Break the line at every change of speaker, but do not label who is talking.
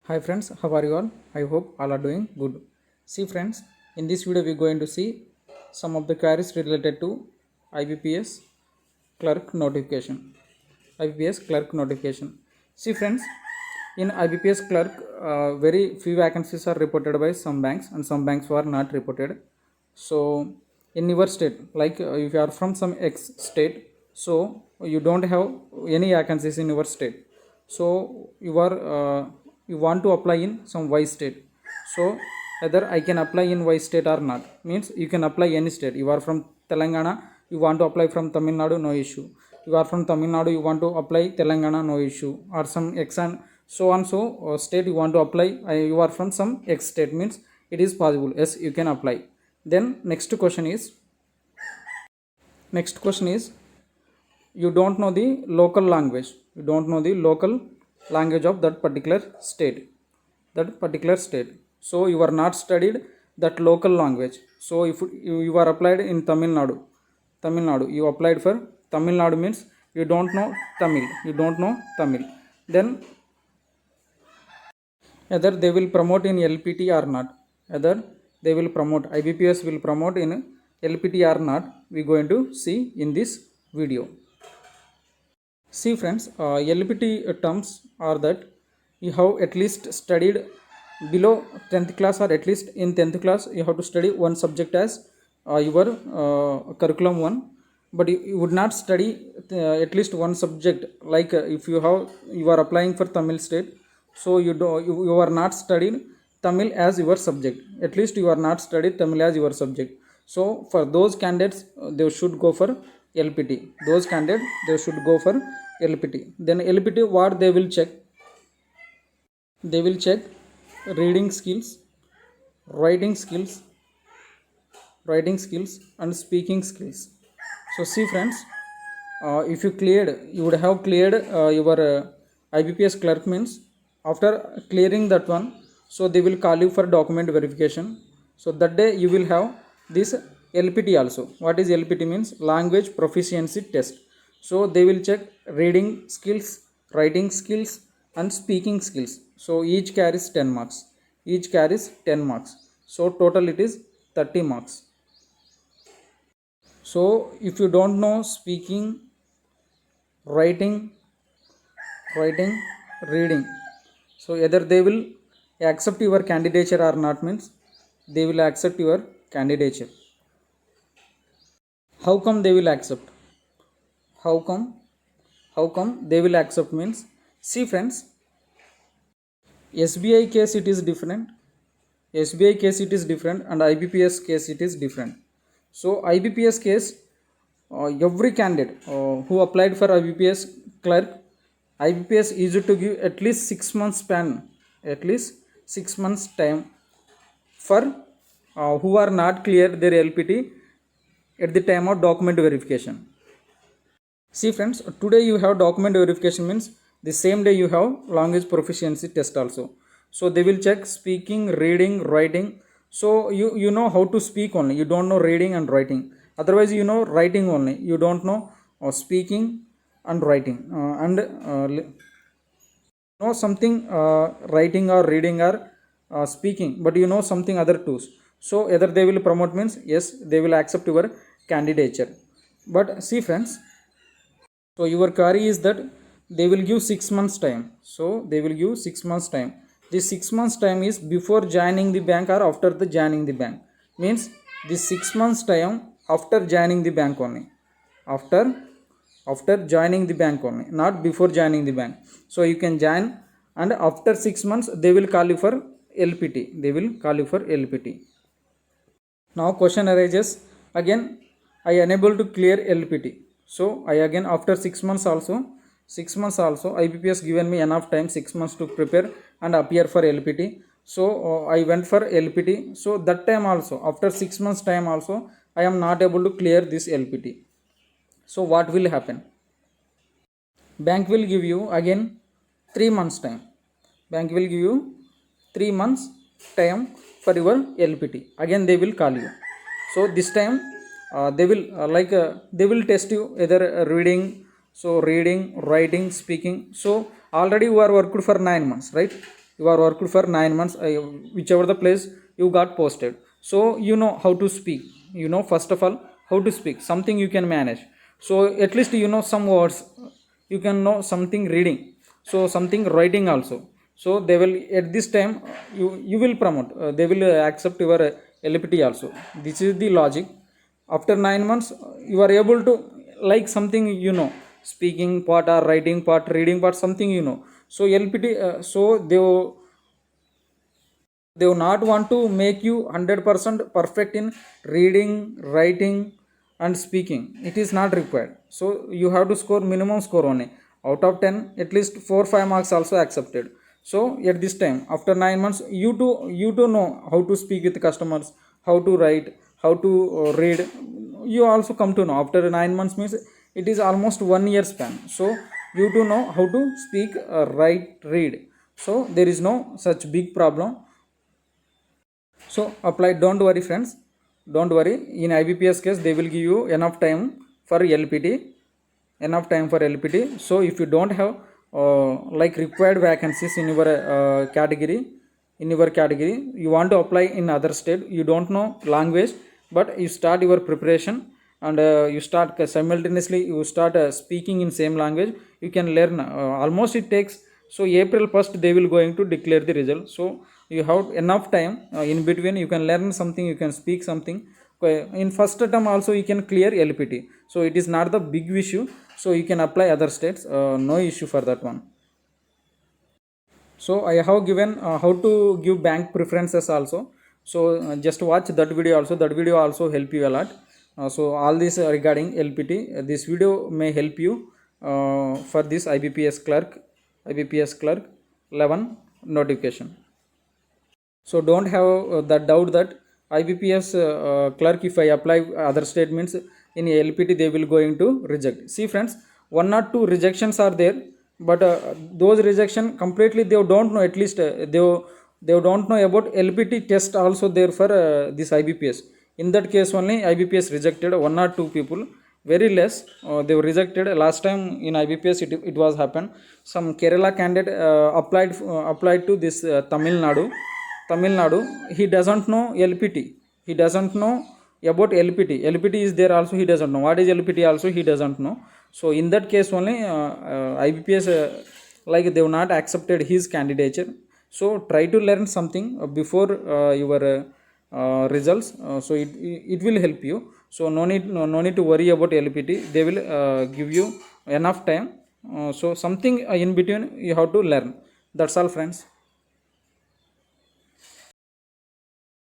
Hi friends, how are you all? I hope all are doing good. See friends, in this video we are going to see some of the queries related to IBPS clerk notification. IBPS clerk notification. See friends, in IBPS clerk, very few vacancies are reported by some banks and some banks were not reported. So in your state, like if you are from some X state, so you don't have any vacancies in your state, so you want to apply in some Y state. So whether I can apply in Y state or not, means you can apply any state. You are from Telangana, you want to apply from Tamil Nadu, no issue. You are from Tamil Nadu, you want to apply Telangana, no issue. Or some X and so on, so state you want to apply, you are from some X state, means it is possible, yes, you can apply. Then next question is you don't know the local language, you don't know the local language of that particular state, so you are not studied that local language. So if you are applied in Tamil Nadu, you applied for Tamil Nadu, means you don't know Tamil, then either they will promote in LPT or not, either they will promote, IBPS will promote in LPT or not, we going to see in this video. See friends, LPT terms are that you have at least studied below 10th class, or at least in 10th class you have to study one subject as your curriculum 1, but you would not study at least one subject, like if you are applying for Tamil state, so you are not studying Tamil as your subject, at least you are not studied Tamil as your subject. So for those candidates, they should go for LPT. Those candidates, they should go for LPT. Then LPT, what they will check? They will check reading skills, writing skills, and speaking skills. So see friends, if you would have cleared your IBPS clerk, means after clearing that one, so they will call you for document verification. So that day you will have this LPT also. What is LPT means? Language proficiency test. So they will check reading skills, writing skills, and speaking skills. So each carries 10 marks. So total it is 30 marks. So if you don't know speaking, writing, reading, so either they will accept your candidature or not, means they will accept your candidature. How come they will accept? How come they will accept means, see friends, SBI case it is different, and IBPS case it is different. So IBPS case, every candidate who applied for IBPS clerk, IBPS is to give at least 6 months span, at least 6 months time for who are not clear their LPT at the time of document verification. See friends, today you have document verification, means the same day you have language proficiency test also. So they will check speaking, reading, writing. So you know how to speak only, you don't know reading and writing. Otherwise you know writing only, you don't know speaking and writing, and know something writing or reading or speaking, but you know something other tools. So either they will promote, means yes, they will accept your candidature. But see friends, so your query is that they will give 6 months time. So they will give 6 months time. This 6 months time is before joining the bank or after the joining the bank, means this 6 months time after joining the bank only, after joining the bank only, not before joining the bank. So you can join, and after 6 months they will call you for LPT. Now question arises again, I unable to clear LPT. So I again after 6 months also IBPS given me enough time, 6 months to prepare and appear for LPT. So I went for LPT. So that time also, after 6 months time also, I am not able to clear this LPT. So what will happen? Bank will give you again 3 months time. Bank will give you 3 months time for your LPT. Again they will call you. So this time they will test you either reading, so reading, writing, speaking. So already you are worked for 9 months, right? you are worked for 9 months, whichever the place you got posted. So you know how to speak, you know first of all how to speak, something you can manage. So at least you know some words, you can know something reading, so something writing also. So they will at this time, you will promote, they will accept your LPT also. This is the logic. After 9 months you are able to like something, you know, speaking part or writing part, reading part, something you know. So LPT, so they will not want to make you 100% perfect in reading, writing and speaking. It is not required. So you have to score minimum score only. Out of 10, at least 4 5 marks also accepted. So at this time after 9 months, you to know how to speak with customers, how to write, how to read. You also come to know after 9 months, means it is almost 1 year span. So you to know how to speak, write, read. So there is no such big problem. So apply, don't worry friends, don't worry. In IBPS case they will give you enough time for LPT, enough time for LPT. So if you don't have like required vacancies in your category, you want to apply in other state, you don't know language, but you start your preparation and you start simultaneously, you start speaking in same language, you can learn. Almost it takes, so April 1st they will going to declare the result. So you have enough time, in between you can learn something, you can speak something. In first attempt also you can clear LPT, so it is not the big issue. So you can apply other states, no issue for that one. So I have given how to give bank preferences also. So just watch that video also, that video also help you a lot. So all this regarding LPT, this video may help you for this IBPS clerk 11 notification. So don't have that doubt that IBPS clerk, if I apply other statements in LPT they will going to reject. See friends, one or two rejections are there, but those rejection completely they don't know, at least they don't know about LPT test also there for this IBPS. In that case only IBPS rejected one or two people, very less. They were rejected last time in IBPS. It was happened. Some Kerala candidate applied to this Tamil Nadu. He doesn't know LPT. He doesn't know about LPT. LPT is there also. He doesn't know what is LPT also. He doesn't know. So in that case only IBPS like they have not accepted his candidature. So try to learn something before your results. So it will help you. So no need to worry about LPT. They will give you enough time. So something in between you have to learn. That's all friends.